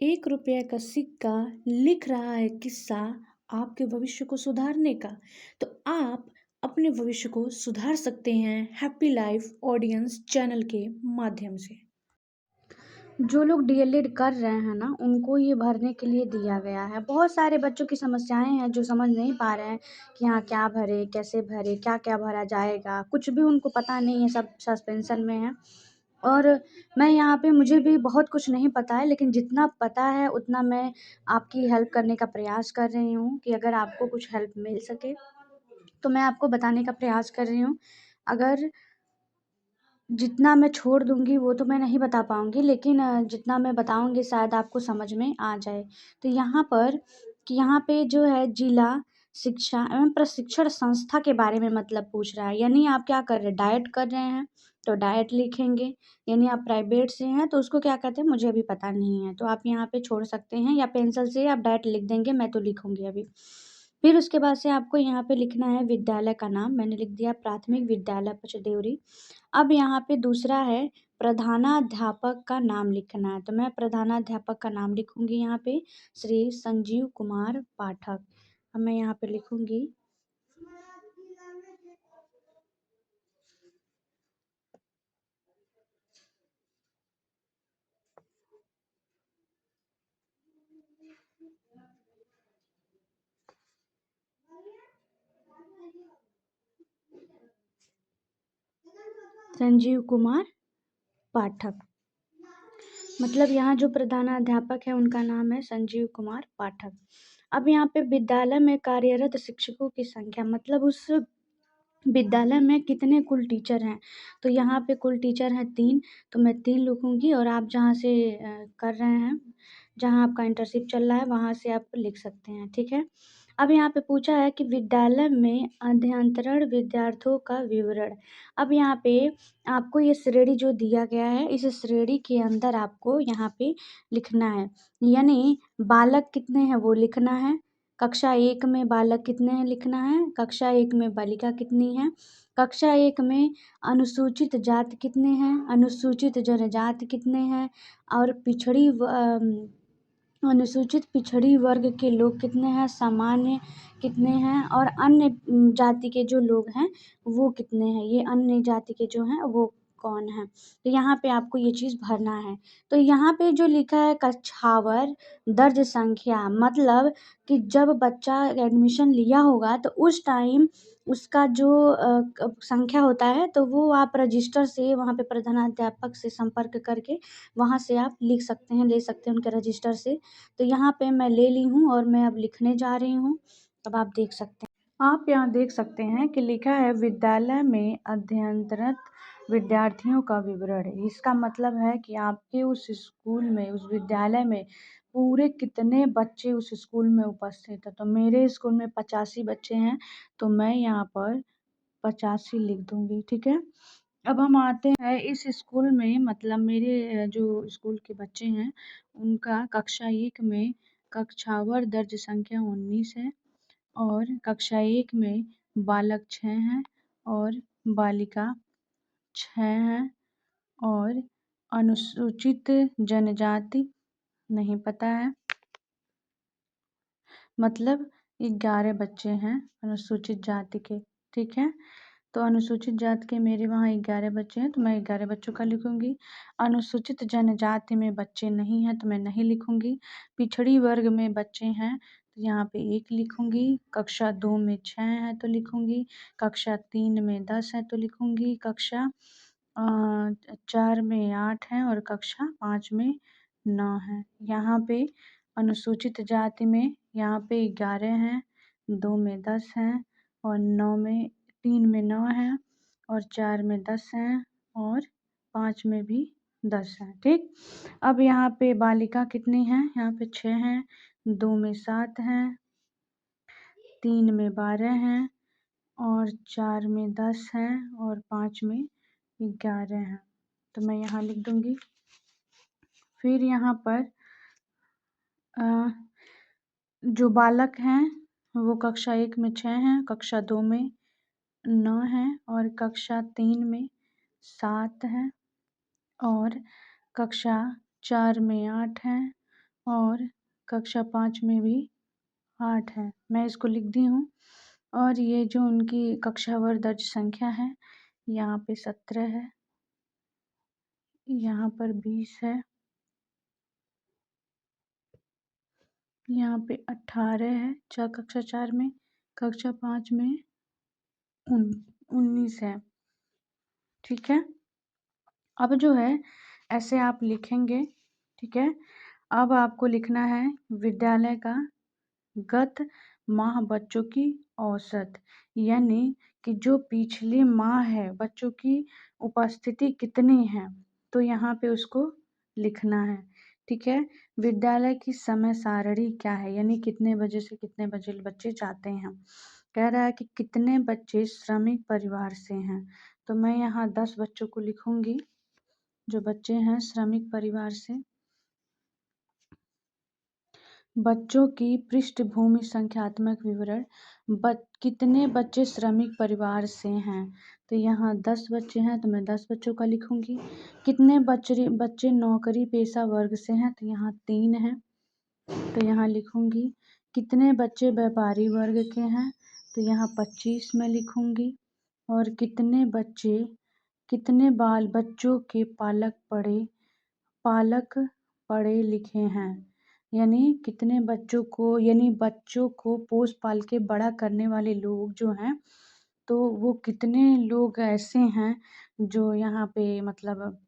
₹1 का सिक्का लिख रहा है किस्सा आपके भविष्य को सुधारने का। तो आप अपने भविष्य को सुधार सकते हैं हैप्पी लाइफ ऑडियंस चैनल के माध्यम से। जो लोग डीएलएड कर रहे हैं ना, उनको ये भरने के लिए दिया गया है। बहुत सारे बच्चों की समस्याएँ हैं जो समझ नहीं पा रहे हैं कि हाँ, क्या भरें, कैसे भरें, क्या-क्या भरा जाएगा, कुछ भी उनको पता नहीं है, सब सस्पेंशन में है। और मैं यहाँ पे मुझे भी बहुत कुछ नहीं पता है, लेकिन जितना पता है उतना मैं आपकी हेल्प करने का प्रयास कर रही हूँ कि अगर आपको कुछ हेल्प मिल सके, तो मैं आपको बताने का प्रयास कर रही हूँ। अगर जितना मैं छोड़ दूँगी वो तो मैं नहीं बता पाऊँगी, लेकिन जितना मैं बताऊँगी शायद आपको समझ में आ जाए। तो यहाँ पे जो है जिला शिक्षा एवं प्रशिक्षण संस्था के बारे में मतलब पूछ रहा है। यानी आप क्या कर रहे हैं, डाइट कर रहे हैं, तो डाइट लिखेंगे। यानी आप प्राइवेट से हैं तो उसको क्या कहते हैं मुझे अभी पता नहीं है। तो आप यहाँ पे छोड़ सकते हैं या पेंसिल से आप डाइट लिख देंगे, मैं तो लिखूँगी अभी। फिर उसके बाद से आपको यहाँ पे लिखना है विद्यालय का नाम, मैंने लिख दिया प्राथमिक विद्यालय पचदेवरी। अब यहाँ पे दूसरा है प्रधानाध्यापक का नाम लिखना है, तो मैं प्रधानाध्यापक का नाम लिखूँगी यहाँ पे श्री संजीव कुमार पाठक। अब मैं यहाँ पे लिखूँगी संजीव कुमार पाठक। मतलब यहाँ जो प्रधानाध्यापक है उनका नाम है संजीव कुमार पाठक। अब यहाँ पे विद्यालय में कार्यरत शिक्षकों की संख्या मतलब उस विद्यालय में कितने कुल टीचर हैं, तो यहाँ पे कुल टीचर हैं 3, तो मैं 3 लिखूँगी और आप जहाँ से कर रहे हैं, जहाँ आपका इंटर्नशिप चल रहा है वहाँ से आप लिख सकते हैं, ठीक है। अब यहाँ पे पूछा है कि विद्यालय में अध्ययनरत विद्यार्थियों का विवरण। अब यहाँ पे आपको ये श्रेणी जो दिया गया है, इस श्रेणी के अंदर आपको यहाँ पे लिखना है। यानी बालक कितने हैं वो लिखना है, कक्षा 1 में बालक कितने हैं लिखना है, कक्षा 1 में बालिका कितनी है, कक्षा 1 में अनुसूचित जाति कितने हैं, अनुसूचित जनजाति कितने हैं और अनुसूचित पिछड़ी वर्ग के लोग कितने हैं, सामान्य कितने हैं और अन्य जाति के जो लोग हैं वो कितने हैं, ये अन्य जाति के जो हैं वो कौन हैं। तो यहाँ पे आपको ये चीज़ भरना है। तो यहाँ पे जो लिखा है कक्षावर दर्ज संख्या मतलब कि जब बच्चा एडमिशन लिया होगा तो उस टाइम उसका जो संख्या होता है तो वो आप रजिस्टर से वहाँ पे प्रधानाध्यापक से संपर्क करके वहाँ से आप लिख सकते हैं, ले सकते हैं उनके रजिस्टर से। तो यहाँ पे मैं ले ली हूँ और मैं अब लिखने जा रही हूँ। अब आप देख सकते हैं। आप यहाँ देख सकते हैं कि लिखा है विद्यालय में अध्ययनरत विद्यार्थियों का विवरण। इसका मतलब है कि आपके उस स्कूल में, उस विद्यालय में पूरे कितने बच्चे उस स्कूल में उपस्थित हैं। तो मेरे स्कूल में 85 बच्चे हैं, तो मैं यहाँ पर 85 लिख दूँगी, ठीक है। अब हम आते हैं इस स्कूल में मतलब मेरे जो स्कूल के बच्चे हैं, उनका कक्षा 1 में कक्षावर दर्ज संख्या 19 है और कक्षा 1 में बालक 6 हैं और बालिका 6 हैं और अनुसूचित जनजाति नहीं पता है, मतलब 11 बच्चे हैं अनुसूचित जाति के, ठीक है। तो अनुसूचित जाति के मेरे वहाँ 11 बच्चे हैं, तो मैं 11 बच्चों का लिखूँगी। अनुसूचित जनजाति में बच्चे नहीं हैं, तो मैं नहीं लिखूँगी। पिछड़ी वर्ग में बच्चे हैं, तो यहाँ पे 1 लिखूँगी। कक्षा 2 में 6 हैं, तो लिखूँगी। कक्षा 3 में 10 है, तो लिखूँगी। कक्षा 4 में 8 हैं और कक्षा 5 में 9 हैं। यहाँ पे अनुसूचित जाति में यहाँ पे 11 हैं, 2 में 10 हैं और 3 में 9 हैं और 4 में 10 हैं और 5 में भी 10 हैं, ठीक। अब यहाँ पे बालिका कितनी हैं, यहाँ पे 6 हैं, 2 में 7 हैं, 3 में 12 हैं और 4 में 10 हैं और 5 में 11 हैं, तो मैं यहाँ लिख दूँगी। फिर यहाँ पर अ, जो बालक हैं वो कक्षा 1 में 6 हैं, कक्षा 2 में 9 हैं और कक्षा 3 में 7 हैं और कक्षा 4 में 8 हैं और कक्षा 5 में भी 8 है। मैं इसको लिख दी हूँ और ये जो उनकी कक्षावार दर्ज संख्या है, यहाँ पे 17 है, यहाँ पर 20 है, यहाँ पे 18 है कक्षा 4 में, कक्षा 5 में 19 है। ठीक है। अब जो है ऐसे आप लिखेंगे। ठीक है। अब आपको लिखना है विद्यालय का गत माह बच्चों की औसत, यानी कि जो पिछले माह है बच्चों की उपस्थिति कितनी है, तो यहाँ पे उसको लिखना है। ठीक है। विद्यालय की समय सारणी क्या है, यानी कितने बजे से कितने बजे बच्चे जाते हैं। कह रहा है कि कितने बच्चे श्रमिक परिवार से हैं, तो मैं यहाँ 10 बच्चों को लिखूंगी जो बच्चे हैं श्रमिक परिवार से। बच्चों की पृष्ठभूमि संख्यात्मक विवरण, कितने बच्चे श्रमिक परिवार से हैं, तो यहाँ 10 बच्चे हैं तो मैं 10 बच्चों का लिखूंगी। कितने बच्चे बच्चे नौकरी पेशा वर्ग से हैं, तो यहाँ 3 हैं, तो यहाँ लिखूंगी। कितने बच्चे व्यापारी वर्ग के हैं, तो यहाँ 25 में लिखूंगी। और कितने बाल बच्चों के पालक पढ़े लिखे हैं, यानी कितने बच्चों को, यानी बच्चों को पोस पाल के बड़ा करने वाले लोग जो हैं, तो वो कितने लोग ऐसे हैं जो यहाँ पे मतलब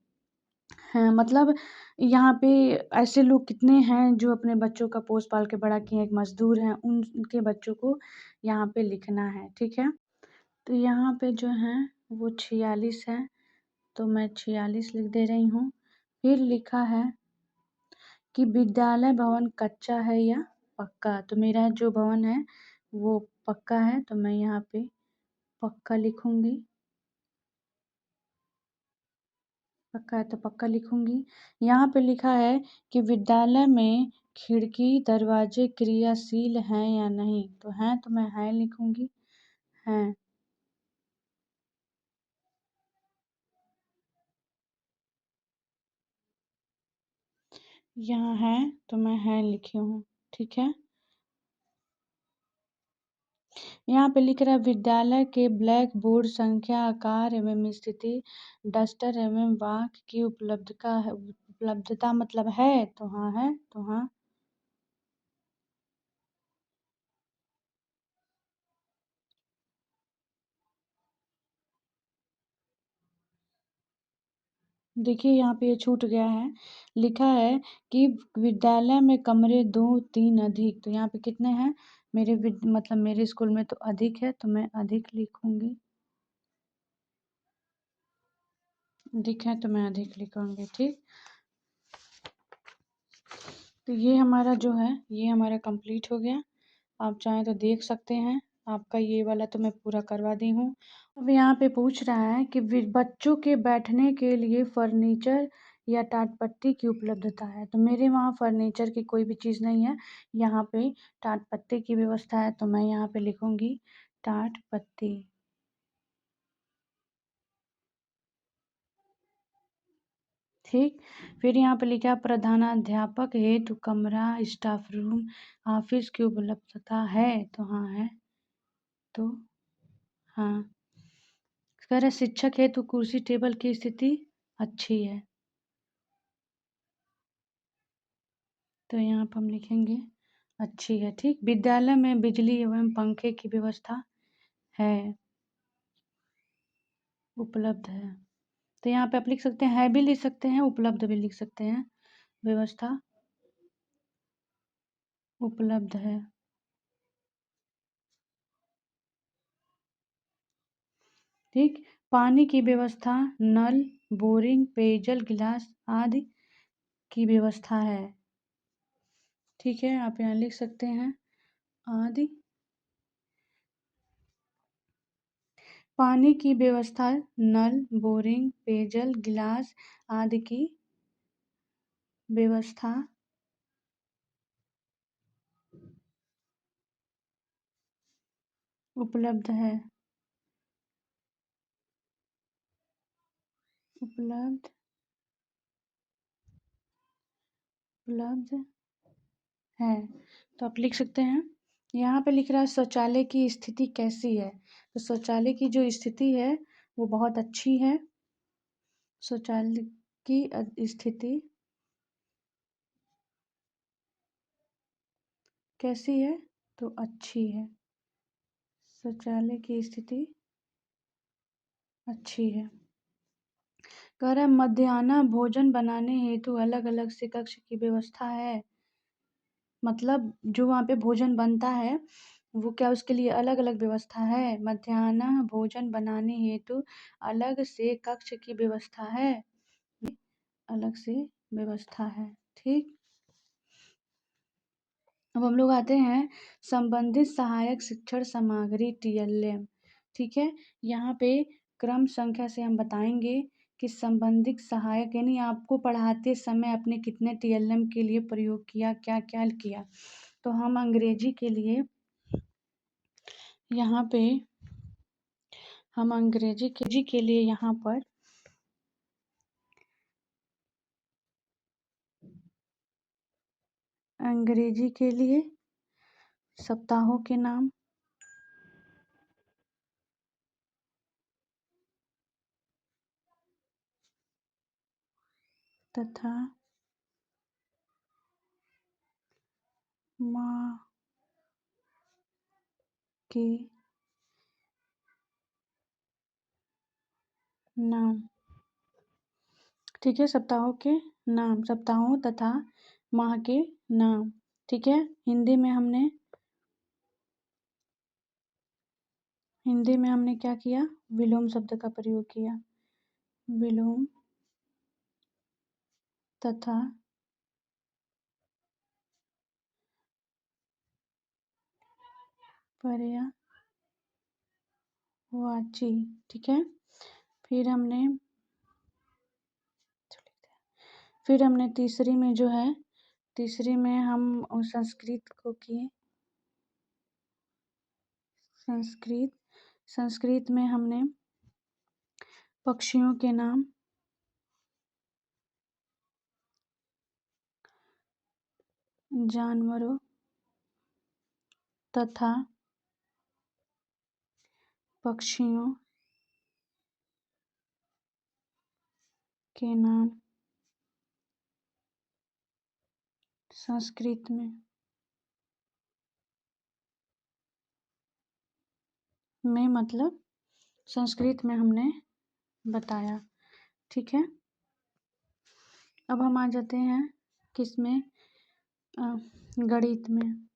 हैं, मतलब यहाँ पे ऐसे लोग कितने हैं जो अपने बच्चों का पोस पाल के बड़ा किए, एक मजदूर हैं, उनके बच्चों को यहाँ पे लिखना है। ठीक है। तो यहाँ पे जो है वो 46 है, तो मैं 46 लिख दे रही हूँ। फिर लिखा है कि विद्यालय भवन कच्चा है या पक्का, तो मेरा जो भवन है वो पक्का है, तो मैं यहाँ पे पक्का लिखूंगी। पक्का है तो पक्का लिखूंगी। यहाँ पे लिखा है कि विद्यालय में खिड़की दरवाजे क्रियाशील हैं या नहीं, तो हैं तो मैं है लिखूंगी। हैं। यहाँ है तो मैं है लिखी हूँ। ठीक है। यहाँ पे लिख रहा है विद्यालय के ब्लैक बोर्ड संख्या आकार एवं स्थिति, डस्टर एवं वाक की उपलब्धता मतलब है, तो हाँ है, तो हाँ। देखिए यहाँ पे ये छूट गया है, लिखा है कि विद्यालय में कमरे 2-3 अधिक, तो यहाँ पे कितने हैं, मतलब मेरे स्कूल में तो अधिक है, तो मैं अधिक लिखूंगी। अधिक है तो मैं अधिक लिखूंगी। ठीक। तो ये हमारा जो है ये हमारा कंप्लीट हो गया। आप चाहें तो देख सकते हैं। आपका ये वाला तो मैं पूरा करवा दी हूँ। अब यहाँ पे पूछ रहा है कि बच्चों के बैठने के लिए फर्नीचर या टाट पट्टी की उपलब्धता है, तो मेरे वहाँ फर्नीचर की कोई भी चीज़ नहीं है, यहाँ पे टाट पट्टी की व्यवस्था है, तो मैं यहाँ पे लिखूंगी टाट पट्टी। ठीक। फिर यहाँ पे लिखा प्रधानाध्यापक हेतु कमरा, स्टाफ रूम, ऑफिस की उपलब्धता है, तो हाँ है, तो हाँ। कह रहे शिक्षक हेतु कुर्सी टेबल की स्थिति अच्छी है, तो यहाँ पर हम लिखेंगे अच्छी है। ठीक। विद्यालय में बिजली एवं पंखे की व्यवस्था है, उपलब्ध है, तो यहाँ पे आप लिख सकते हैं है भी लिख सकते हैं, उपलब्ध भी लिख सकते हैं। व्यवस्था उपलब्ध है। ठीक। पानी की व्यवस्था नल, बोरिंग, पेयजल गिलास आदि की व्यवस्था है। ठीक है। आप यहाँ लिख सकते हैं आदि। पानी की व्यवस्था नल, बोरिंग, पेयजल गिलास आदि की व्यवस्था उपलब्ध है। उपलब्ध है। तो आप लिख सकते हैं। यहाँ पे लिख रहा है शौचालय की स्थिति कैसी है। तो शौचालय की जो स्थिति है वो बहुत अच्छी है। शौचालय की स्थिति कैसी है? तो अच्छी है। शौचालय की स्थिति अच्छी है। कह रहा है मध्याह्न भोजन बनाने हेतु अलग अलग से कक्ष की व्यवस्था है। मतलब जो वहाँ पे भोजन बनता है वो क्या उसके लिए अलग अलग व्यवस्था है। मध्याह्न भोजन बनाने हेतु अलग से कक्ष की व्यवस्था है। अलग से व्यवस्था है। ठीक। अब हम लोग आते हैं संबंधित सहायक शिक्षण सामग्री TLM। ठीक है। यहाँ पे क्रम संख्या से हम बताएंगे कि संबंधित सहायक यानी आपको पढ़ाते समय आपने कितने TLM के लिए प्रयोग किया, क्या क्या किया। तो हम अंग्रेजी के लिए यहाँ पे हम अंग्रेजी के लिए यहाँ पर अंग्रेजी के लिए सप्ताहों के नाम तथा माह के नाम। ठीक है। सप्ताहों के नाम, सप्ताहों तथा माह के नाम। ठीक है। हिंदी में हमने क्या किया? विलोम शब्द का प्रयोग किया। विलोम तथा पर्यायवाची। ठीक है। फिर हमने तीसरी में जो है, तीसरी में हम संस्कृत को किए। संस्कृत में हमने पक्षियों के नाम, जानवरों तथा पक्षियों के नाम संस्कृत में मतलब संस्कृत में हमने बताया। ठीक है। अब हम आ जाते हैं किसमें? गणित में।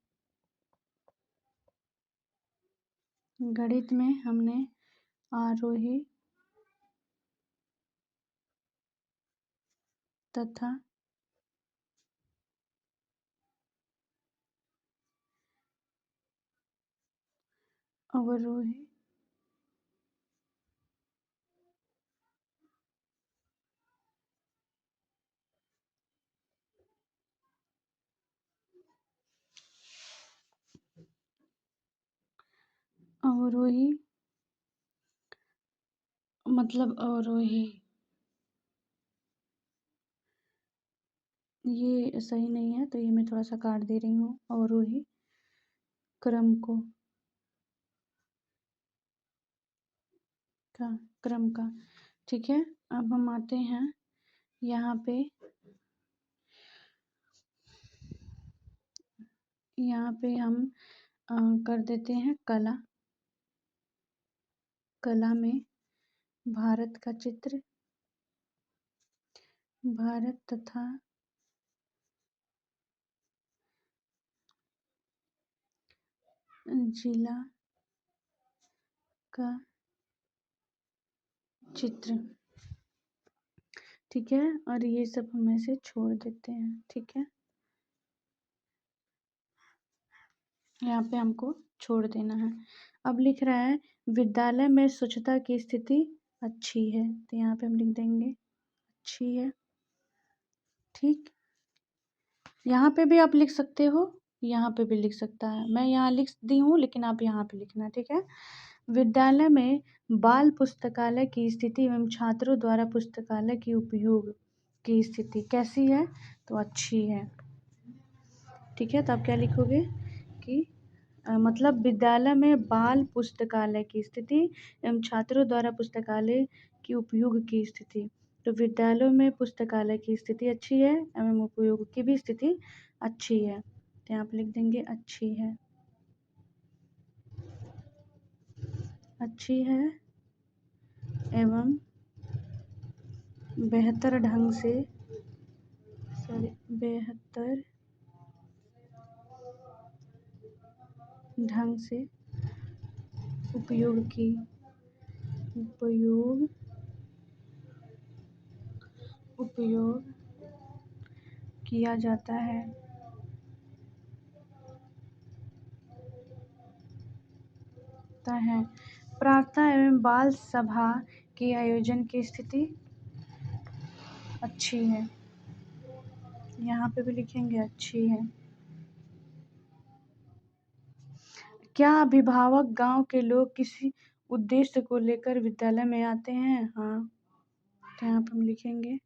गणित में हमने आरोही तथा अवरोही अवरोही मतलब अवरोही, ये सही नहीं है तो ये मैं थोड़ा सा काट दे रही हूँ। अवरोही क्रम को क्रम का। ठीक है। अब हम आते हैं यहाँ पे हम कर देते हैं कला। कला में भारत का चित्र, भारत तथा जिला का चित्र। ठीक है। और ये सब हम ऐसे छोड़ देते हैं। ठीक है। यहाँ पे हमको छोड़ देना है। अब लिख रहा है विद्यालय में स्वच्छता की स्थिति अच्छी है। तो यहाँ पे हम लिख देंगे अच्छी है। ठीक। यहाँ पे भी आप लिख सकते हो, यहाँ पे भी लिख सकता है। मैं यहाँ लिख दी हूँ लेकिन आप यहाँ पे लिखना। ठीक है। विद्यालय में बाल पुस्तकालय की स्थिति एवं छात्रों द्वारा पुस्तकालय की उपयोग की स्थिति कैसी है? तो अच्छी है। ठीक है, तो आप क्या लिखोगे कि मतलब विद्यालय में बाल पुस्तकालय की स्थिति एवं छात्रों द्वारा पुस्तकालय की उपयोग की स्थिति। तो विद्यालयों में पुस्तकालय की स्थिति अच्छी है एवं उपयोग की भी स्थिति अच्छी है। तो यहाँ पे लिख देंगे अच्छी है, अच्छी है एवं बेहतर ढंग से बेहतर ढंग से उपयोग किया जाता है। प्रार्थना एवं बाल सभा के आयोजन की स्थिति अच्छी है। यहाँ पे भी लिखेंगे अच्छी है। क्या अभिभावक गांव के लोग किसी उद्देश्य को लेकर विद्यालय में आते हैं? हाँ, तो यहाँ पे हम लिखेंगे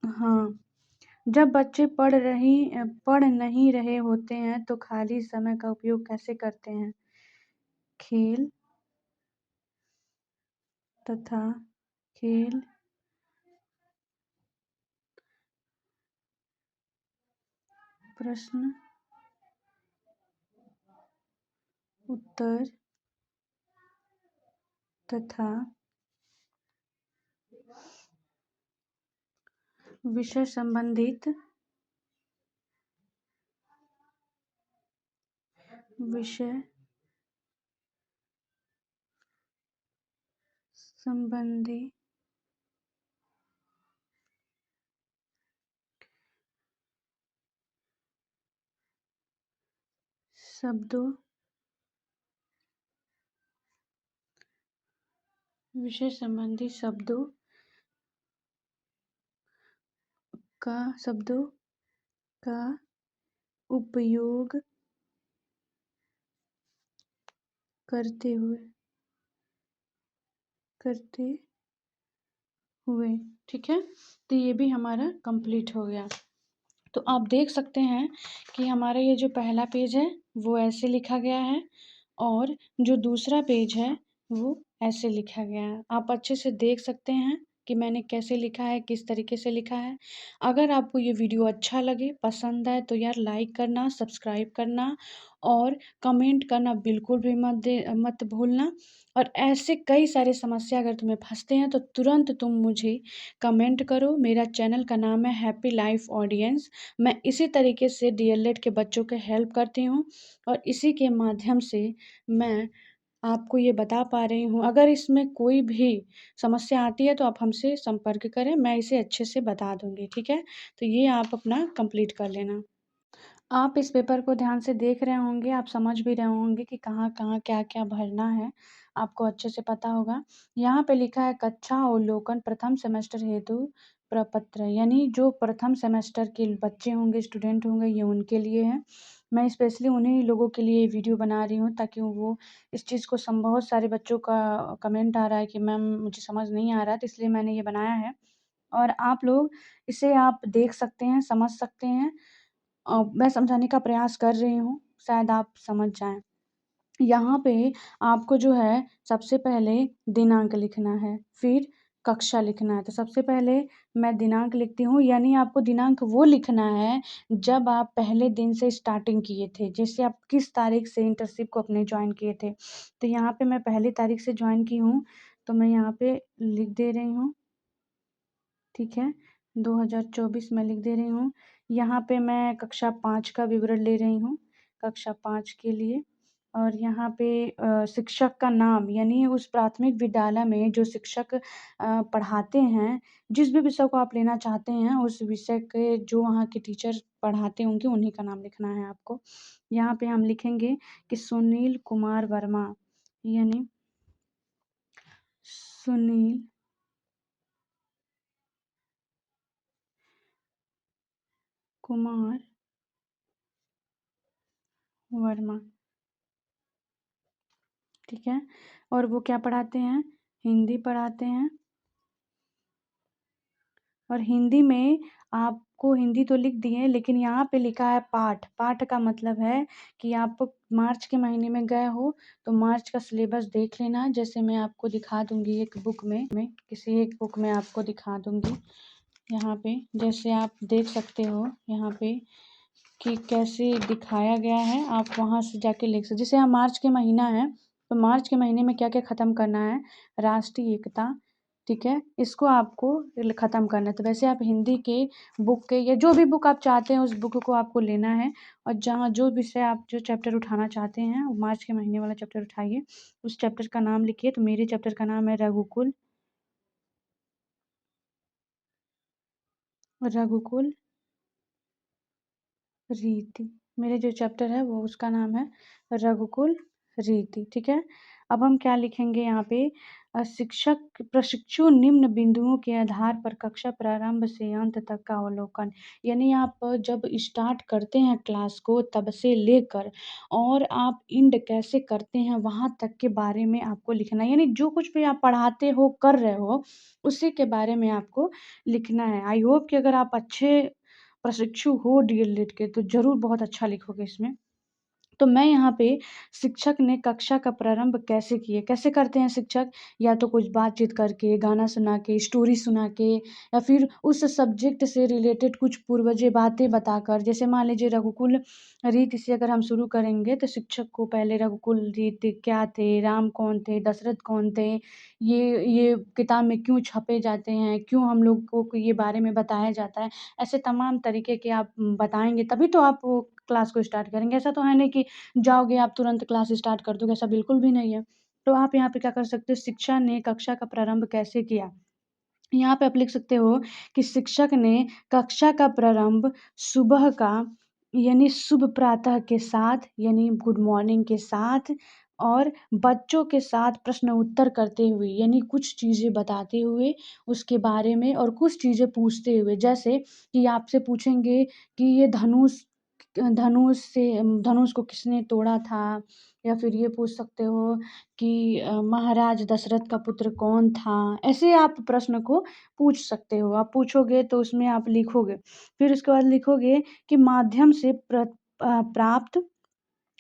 हाँ। जब बच्चे पढ़ नहीं रहे होते हैं तो खाली समय का उपयोग कैसे करते हैं? खेल तथा खेल प्रश्न उत्तर तथा विषय संबंधित शब्दों विषय संबंधी शब्दों का उपयोग करते हुए। ठीक है, तो ये भी हमारा कंप्लीट हो गया। तो आप देख सकते हैं कि हमारा ये जो पहला पेज है वो ऐसे लिखा गया है और जो दूसरा पेज है वो ऐसे लिखा गया है। आप अच्छे से देख सकते हैं कि मैंने कैसे लिखा है, किस तरीके से लिखा है। अगर आपको ये वीडियो अच्छा लगे, पसंद आए तो यार लाइक करना, सब्सक्राइब करना और कमेंट करना बिल्कुल भी मत भूलना। और ऐसे कई सारे समस्या अगर तुम्हें फंसते हैं तो तुरंत तुम मुझे कमेंट करो। मेरा चैनल का नाम है हैप्पी लाइफ ऑडियंस। मैं इसी तरीके से डीएलएड के बच्चों के हेल्प करती हूँ और इसी के माध्यम से मैं आपको ये बता पा रही हूँ। अगर इसमें कोई भी समस्या आती है तो आप हमसे संपर्क करें, मैं इसे अच्छे से बता दूँगी, ठीक है? तो ये आप अपना कंप्लीट कर लेना। आप इस पेपर को ध्यान से देख रहे होंगे, आप समझ भी रहे होंगे कि कहाँ-कहाँ, क्या-क्या भरना है, आपको अच्छे से पता होगा। यहाँ पे लिखा है कक्षा अवलोकन प्रथम सेमेस्टर हेतु प्रपत्र, यानी जो प्रथम सेमेस्टर के बच्चे होंगे, स्टूडेंट होंगे, ये उनके लिए है। मैं स्पेशली उन्हीं लोगों के लिए वीडियो बना रही हूँ ताकि वो इस चीज़ को बहुत सारे बच्चों का कमेंट आ रहा है कि मैम मुझे समझ नहीं आ रहा है, तो इसलिए मैंने ये बनाया है। और आप लोग इसे आप देख सकते हैं, समझ सकते हैं। मैं समझाने का प्रयास कर रही हूँ, शायद आप समझ जाएँ। यहाँ पे आपको जो है सबसे पहले दिनांक लिखना है, फिर कक्षा लिखना है। तो सबसे पहले मैं दिनांक लिखती हूँ, यानी आपको दिनांक वो लिखना है जब आप पहले दिन से स्टार्टिंग किए थे। जैसे आप किस तारीख से इंटर्नशिप को अपने जॉइन किए थे। तो यहाँ पे मैं पहली तारीख से जॉइन की हूँ, तो मैं यहाँ पे लिख दे रही हूँ, ठीक है? 2024 मैं लिख दे रही हूँ। यहाँ पे मैं कक्षा 5 का विवरण ले रही हूँ, कक्षा 5 के लिए। और यहाँ पे शिक्षक का नाम, यानी उस प्राथमिक विद्यालय में जो शिक्षक पढ़ाते हैं, जिस भी विषय को आप लेना चाहते हैं, उस विषय के जो वहाँ के टीचर पढ़ाते होंगे, उन्हीं का नाम लिखना है आपको। यहाँ पे हम लिखेंगे कि सुनील कुमार वर्मा, यानी सुनील कुमार वर्मा, ठीक है? और वो क्या पढ़ाते हैं? हिंदी पढ़ाते हैं। और हिंदी में आप आपको हिंदी तो लिख दिए, लेकिन यहाँ पे लिखा है पाठ। पाठ का मतलब है कि आप मार्च के महीने में गए हो तो मार्च का सिलेबस देख लेना। जैसे मैं आपको दिखा दूँगी एक बुक में किसी एक बुक में आपको दिखा दूँगी। यहाँ पे जैसे आप देख सकते हो यहाँ पे कि कैसे दिखाया गया है, आप वहाँ से जाके लिख सकते। जैसे यहाँ मार्च के महीना है, तो मार्च के महीने में क्या-क्या ख़त्म करना है, राष्ट्रीय एकता, ठीक है? इसको आपको ख़त्म करना है। तो वैसे आप हिंदी के बुक के या जो भी बुक आप चाहते हैं उस बुक को आपको लेना है और जहाँ जो विषय आप जो चैप्टर उठाना चाहते हैं, वो मार्च के महीने वाला चैप्टर उठाइए। उस चैप्टर का नाम लिखिए, तो मेरे चैप्टर का नाम है रघुकुल। रघुकुल रीति। मेरे जो चैप्टर है वो उसका नाम है रघुकुल रीति, ठीक है? अब हम क्या लिखेंगे यहाँ पे शिक्षक प्रशिक्षु निम्न बिंदुओं के आधार पर कक्षा प्रारंभ से अंत तक का अवलोकन। यानी आप जब स्टार्ट करते हैं क्लास को तब से लेकर और आप एंड कैसे करते हैं वहाँ तक के बारे में आपको लिखना है। यानी जो कुछ भी आप पढ़ाते हो, कर रहे हो, उसी के बारे में आपको लिखना है। आई होप कि अगर आप अच्छे प्रशिक्षु हो डीएलएड के तो ज़रूर बहुत अच्छा लिखोगे इसमें। तो मैं यहाँ पे शिक्षक ने कक्षा का प्रारंभ कैसे किए? कैसे करते हैं शिक्षक? या तो कुछ बातचीत करके, गाना सुना के, स्टोरी सुना के या फिर उस सब्जेक्ट से रिलेटेड कुछ पूर्वजे बातें बताकर। जैसे मान लीजिए रघुकुल रीत से अगर हम शुरू करेंगे तो शिक्षक को पहले रघुकुल रीत क्या थे, राम कौन थे, दशरथ कौन थे, ये किताब में क्यों छपे जाते हैं, क्यों हम लोग को ये बारे में बताया जाता है। ऐसे तमाम तरीके के आप बताएँगे तभी तो आप वो क्लास को स्टार्ट करेंगे। ऐसा तो है नहीं कि जाओगे आप तुरंत क्लास स्टार्ट कर दोगे, ऐसा बिल्कुल भी नहीं है। तो आप यहाँ पे क्या कर सकते हो, शिक्षा ने कक्षा का प्रारंभ कैसे किया? यहाँ पे आप लिख सकते हो कि शिक्षक ने कक्षा का प्रारंभ सुबह का यानी शुभ प्रातः के साथ यानी गुड मॉर्निंग के साथ और बच्चों के साथ प्रश्न उत्तर करते हुए यानी कुछ चीज़ें बताते हुए उसके बारे में और कुछ चीज़ें पूछते हुए। जैसे कि आपसे पूछेंगे कि ये धनुष को किसने तोड़ा था? या फिर ये पूछ सकते हो कि महाराज दशरथ का पुत्र कौन था? ऐसे आप प्रश्न को पूछ सकते हो। आप पूछोगे तो उसमें आप लिखोगे। फिर उसके बाद लिखोगे कि माध्यम से प्राप्त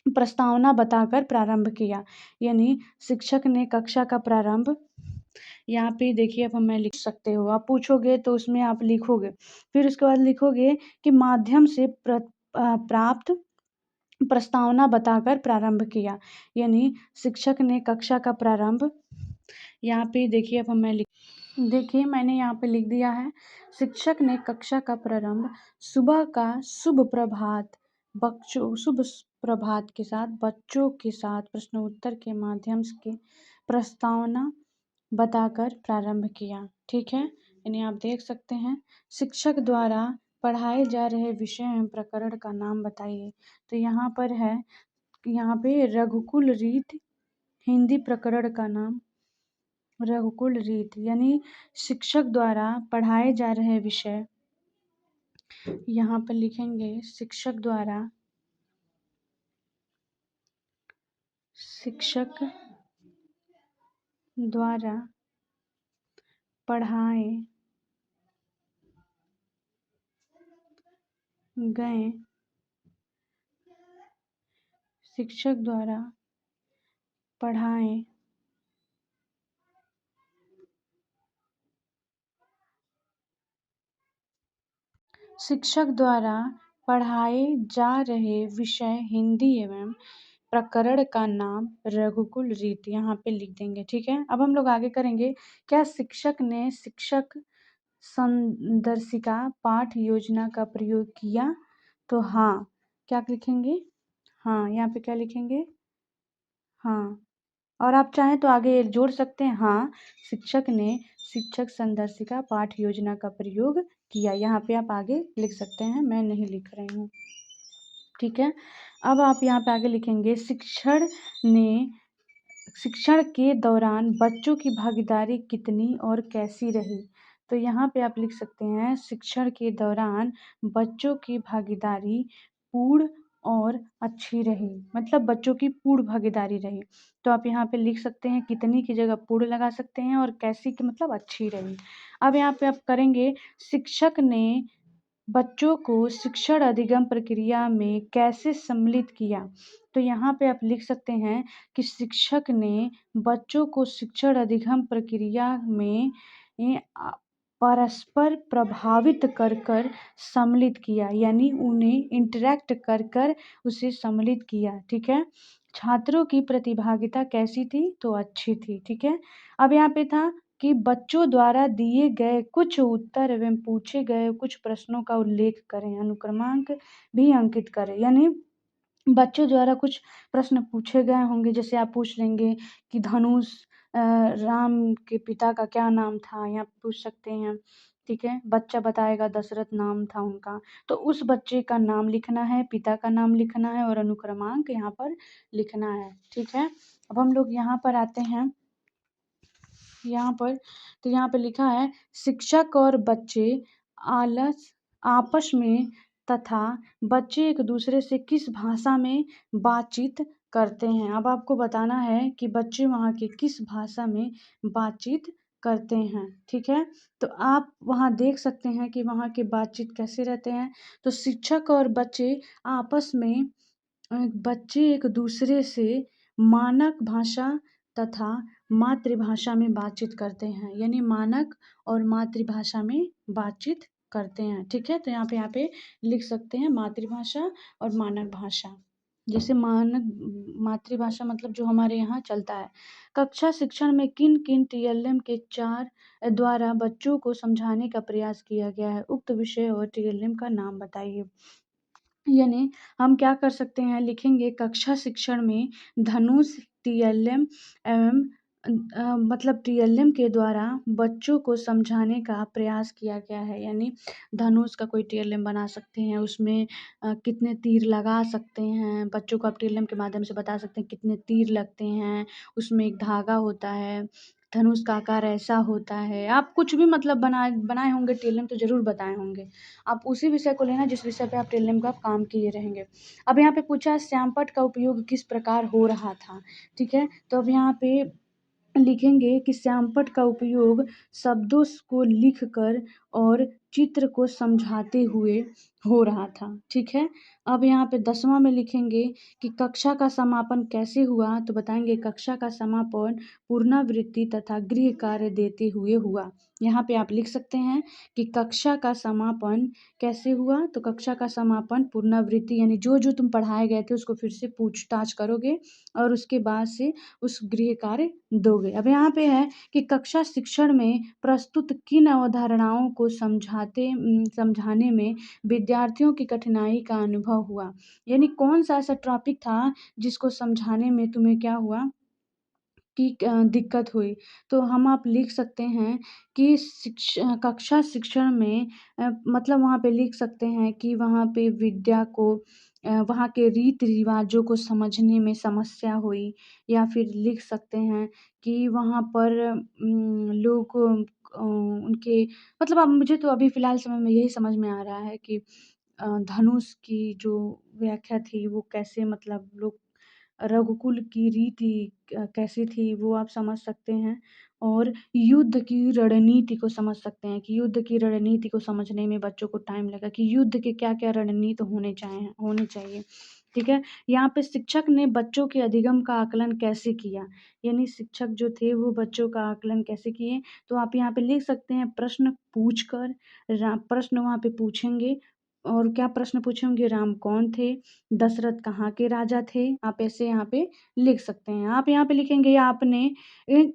प्रस्तावना बताकर प्रारंभ किया। यानी शिक्षक ने कक्षा का प्रारंभ यहाँ पे देखिए अब मैं लिख सकते हो। आप पूछोगे तो उसमें आप लिखोगे। फिर उसके बाद लिखोगे कि माध्यम से प्राप्त प्रस्तावना बताकर प्रारंभ किया। यानी शिक्षक ने कक्षा का प्रारंभ यहाँ पे देखिए अब मैं देखिए मैंने यहाँ पे लिख दिया है, शिक्षक ने कक्षा का प्रारंभ सुबह का शुभ प्रभात के साथ बच्चों के साथ प्रश्न उत्तर के माध्यम से प्रस्तावना बताकर प्रारंभ किया। ठीक है? यानी आप देख सकते हैं, शिक्षक द्वारा पढ़ाए जा रहे विषय एवं प्रकरण का नाम बताइए। तो यहाँ पर है, यहाँ पे रघुकुल रीत हिंदी प्रकरण का नाम रघुकुल रीत यानी शिक्षक द्वारा पढ़ाए जा रहे विषय। यहाँ पर लिखेंगे शिक्षक द्वारा पढ़ाए गए शिक्षक द्वारा पढ़ाए शिक्षक द्वारा पढ़ाए जा रहे विषय हिंदी एवं प्रकरण का नाम रघुकुल रीत यहाँ पे लिख देंगे। ठीक है? अब हम लोग आगे करेंगे, क्या शिक्षक ने शिक्षक संदर्शिका पाठ योजना का प्रयोग किया? तो हाँ, क्या लिखेंगे? हाँ, यहाँ पे क्या लिखेंगे? हाँ, और आप चाहें तो आगे जोड़ सकते हैं, हाँ, शिक्षक ने शिक्षक संदर्शिका पाठ योजना का प्रयोग किया। यहाँ पे आप आगे लिख सकते हैं, मैं नहीं लिख रही हूँ। ठीक है? अब आप यहाँ पे आगे लिखेंगे, शिक्षण के दौरान बच्चों की भागीदारी कितनी और कैसी रही? तो यहाँ पे आप लिख सकते हैं, शिक्षण के दौरान बच्चों की भागीदारी पूर्ण और अच्छी रही। मतलब बच्चों की पूर्ण भागीदारी रही। तो आप यहाँ पे लिख सकते हैं, कितनी की जगह पूर्ण लगा सकते हैं और कैसी की मतलब अच्छी रही। अब यहाँ पे आप करेंगे, शिक्षक ने बच्चों को शिक्षण अधिगम प्रक्रिया में कैसे सम्मिलित किया? तो यहाँ पे आप लिख सकते हैं कि शिक्षक ने बच्चों को शिक्षण अधिगम प्रक्रिया में परस्पर प्रभावित कर सम्मिलित किया, यानी उन्हें इंटरैक्ट कर उसे सम्मिलित किया, ठीक है? छात्रों की प्रतिभागिता कैसी थी? तो अच्छी थी, ठीक है? अब यहाँ पे था कि बच्चों द्वारा दिए गए कुछ उत्तर एवं पूछे गए कुछ प्रश्नों का उल्लेख करें, अनुक्रमांक भी अंकित करें। यानी बच्चों द्वारा कुछ प्रश्न पूछे गए होंगे, जैसे आप पूछ लेंगे कि धनुष राम के पिता का क्या नाम था? या पूछ सकते हैं, ठीक है? बच्चा बताएगा दशरथ नाम था उनका, तो उस बच्चे का नाम लिखना है, पिता का नाम लिखना है और अनुक्रमांक यहाँ पर लिखना है, ठीक है? अब हम लोग यहाँ पर आते हैं, यहाँ पर तो यहाँ पे लिखा है शिक्षक और बच्चे आलस आपस में तथा बच्चे एक दूसरे से किस भाषा में बातचीत करते हैं। अब आपको बताना है कि बच्चे वहाँ के किस भाषा में बातचीत करते हैं, ठीक है? तो आप वहाँ देख सकते हैं कि वहाँ के बातचीत कैसे रहते हैं। तो शिक्षक और बच्चे आपस में बच्चे एक दूसरे से मानक भाषा तथा मातृभाषा में बातचीत करते हैं, यानी मानक और मातृभाषा में बातचीत करते हैं, ठीक है? तो यहाँ पे लिख सकते हैं मातृभाषा और मानक भाषा। जैसे मानक मातृभाषा मतलब जो हमारे यहाँ चलता है। कक्षा शिक्षण में किन-किन टीएलएम के 4 द्वारा बच्चों को समझाने का प्रयास किया गया है? उक्त विषय और टीएलएम का नाम बताइए। यानी हम क्या कर सकते हैं, लिखेंगे कक्षा शिक्षण में धनुष टीएलएम एवं मतलब टीएलएम के द्वारा बच्चों को समझाने का प्रयास किया गया है। यानी धनुष का कोई टीएलएम बना सकते हैं, उसमें कितने तीर लगा सकते हैं, बच्चों को आप टीएलएम के माध्यम से बता सकते हैं कितने तीर लगते हैं, उसमें एक धागा होता है, धनुष का आकार ऐसा होता है। आप कुछ भी मतलब बनाए होंगे टीएलएम तो ज़रूर बताए होंगे। आप उसी विषय को लेना जिस विषय पे आप टीएलएम का काम किए रहेंगे। अब यहाँ पे पूछा है श्यामपट्ट का उपयोग किस प्रकार हो रहा था, ठीक है? तो अब यहाँ पे लिखेंगे कि श्यामपट्ट का उपयोग शब्दों को लिखकर और चित्र को समझाते हुए हो रहा था, ठीक है? अब यहाँ पे 10वां में लिखेंगे कि कक्षा का समापन कैसे हुआ? तो बताएंगे कक्षा का समापन पुनरावृत्ति तथा गृह कार्य देते हुए हुआ। यहाँ पे आप लिख सकते हैं कि कक्षा का समापन कैसे हुआ? तो कक्षा का समापन पुनरावृत्ति यानी जो तुम पढ़ाए गए थे उसको फिर से पूछताछ करोगे और उसके बाद से उस गृह कार्य दोगे। अब यहाँ पे है कि कक्षा शिक्षण में प्रस्तुत किन अवधारणाओं को समझाने में विद्यार्थियों की कठिनाई का अनुभव हुआ? यानी कौन-सा ऐसा टॉपिक था जिसको समझाने में तुम्हें क्या हुआ की दिक्कत हुई। तो हम आप लिख सकते हैं कि कक्षा शिक्षण में मतलब वहाँ पे लिख सकते हैं कि वहाँ पे विद्या को वहाँ के रीति-रिवाज़ों को समझने में समस्या हुई या फिर लिख सकते हैं कि वहाँ पर लोग उनके मतलब अब मुझे तो अभी फ़िलहाल समय में यही समझ में आ रहा है कि धनुष की जो व्याख्या थी वो कैसे मतलब लोग रघुकुल की रीति कैसी थी वो आप समझ सकते हैं और युद्ध की रणनीति को समझ सकते हैं कि युद्ध की रणनीति को समझने में बच्चों को टाइम लगा कि युद्ध के क्या-क्या रणनीति होने चाहिए, ठीक है? यहाँ पे शिक्षक ने बच्चों के अधिगम का आकलन कैसे किया? यानी शिक्षक जो थे वो बच्चों का आकलन कैसे किए? तो आप यहाँ पे लिख सकते हैं प्रश्न पूछकर प्रश्न वहाँ पे पूछेंगे और क्या प्रश्न पूछेंगे राम कौन थे? दशरथ कहाँ के राजा थे? आप ऐसे यहाँ पे लिख सकते हैं। आप यहाँ पे लिखेंगे आपने ए,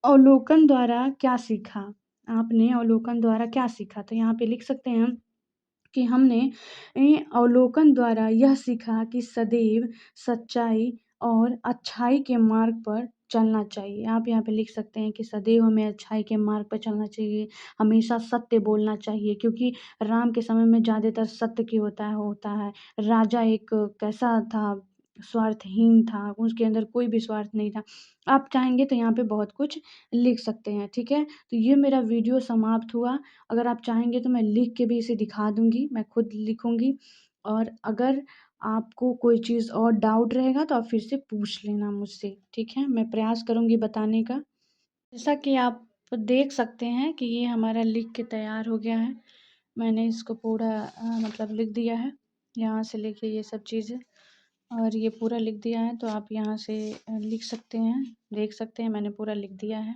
अवलोकन द्वारा क्या सीखा? आपने अवलोकन द्वारा क्या सीखा? तो यहाँ पे लिख सकते हैं कि हमने अवलोकन द्वारा यह सीखा कि सदैव सच्चाई और अच्छाई के मार्ग पर चलना चाहिए। आप यहाँ पे लिख सकते हैं कि सदैव हमें अच्छाई के मार्ग पर चलना चाहिए, हमेशा सत्य बोलना चाहिए क्योंकि राम के समय में ज़्यादातर सत्य की होता है। राजा एक कैसा था, स्वार्थहीन था, उसके अंदर कोई भी स्वार्थ नहीं था। आप चाहेंगे तो यहाँ पे बहुत कुछ लिख सकते हैं, ठीक है? तो ये मेरा वीडियो समाप्त हुआ। अगर आप चाहेंगे तो मैं लिख के भी इसे दिखा दूँगी, मैं खुद लिखूँगी और अगर आपको कोई चीज़ और डाउट रहेगा तो आप फिर से पूछ लेना मुझसे, ठीक है? मैं प्रयास करूँगी बताने का। जैसा कि आप देख सकते हैं कि ये हमारा लिख के तैयार हो गया है। मैंने इसको पूरा मतलब लिख दिया है। यहाँ से लेके ये सब चीज़ें और ये पूरा लिख दिया है, तो आप यहाँ से लिख सकते हैं, देख सकते हैं मैंने पूरा लिख दिया है।